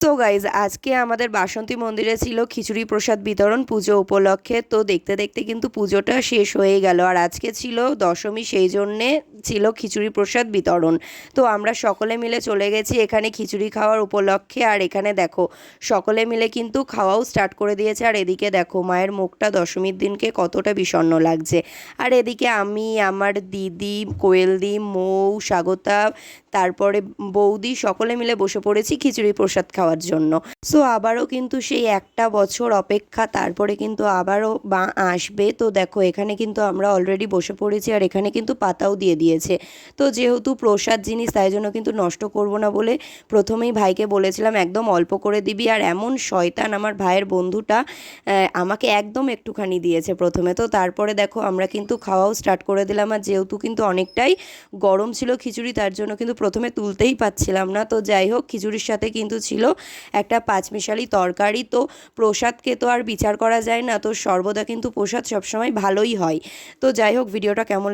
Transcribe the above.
তো গাইজ আজকে আমাদের বাসন্তী মন্দিরে ছিল খিচুড়ি প্রসাদ বিতরণ পুজো উপলক্ষে। তো দেখতে দেখতে কিন্তু পুজোটা শেষ হয়ে গেল, আর আজকে ছিল দশমী, সেই জন্যে ছিল খিচুড়ি প্রসাদ বিতরণ। তো আমরা সকলে মিলে চলে গেছি এখানে খিচুড়ি খাওয়ার উপলক্ষে। আর এখানে দেখো সকলে মিলে কিন্তু খাওয়াও স্টার্ট করে দিয়েছে। আর এদিকে দেখো মায়ের মুখটা দশমীর দিনকে কতটা বিষণ্ণ লাগছে। আর এদিকে আমি, আমার দিদি, কোয়েলদি, মৌ, স্বাগতা, তারপরে বৌদি সকলে মিলে বসে পড়েছি খিচুড়ি প্রসাদ খাওয়ার জন্য। সো আবারও কিন্তু সেই একটা বছর অপেক্ষা, তারপরে কিন্তু আবারও আসবে। তো দেখো এখানে কিন্তু আমরা অলরেডি বসে পড়েছি, আর এখানে কিন্তু পাতাও দিয়ে দিয়েছে। তো যেহেতু প্রসাদ জিনিস, তাই জন্য কিন্তু নষ্ট করব না বলে প্রথমেই ভাইকে বলেছিলাম একদম অল্প করে দিবি। আর এমন শয়তান আমার ভাইয়ের বন্ধুটা, আমাকে একদম একটুখানি দিয়েছে প্রথমে। তো তারপরে দেখো আমরা কিন্তু খাওয়াও স্টার্ট করে দিলাম। আর যেহেতু কিন্তু অনেকটাই গরম ছিল খিচুড়ি, তার জন্য কিন্তু প্রথমে তুলতেই পাচ্ছিলাম না। তো যাই হোক, খিচুড়ির সাথে কিন্তু ছিল একটা পাঁচমিশালি তরকারি। তো প্রসাদকে তো আর বিচার করা যায় না, তো সর্বদা কিন্তু প্রসাদ সবসময় ভালোই হয়। তো যাই হোক, ভিডিওটা কেমন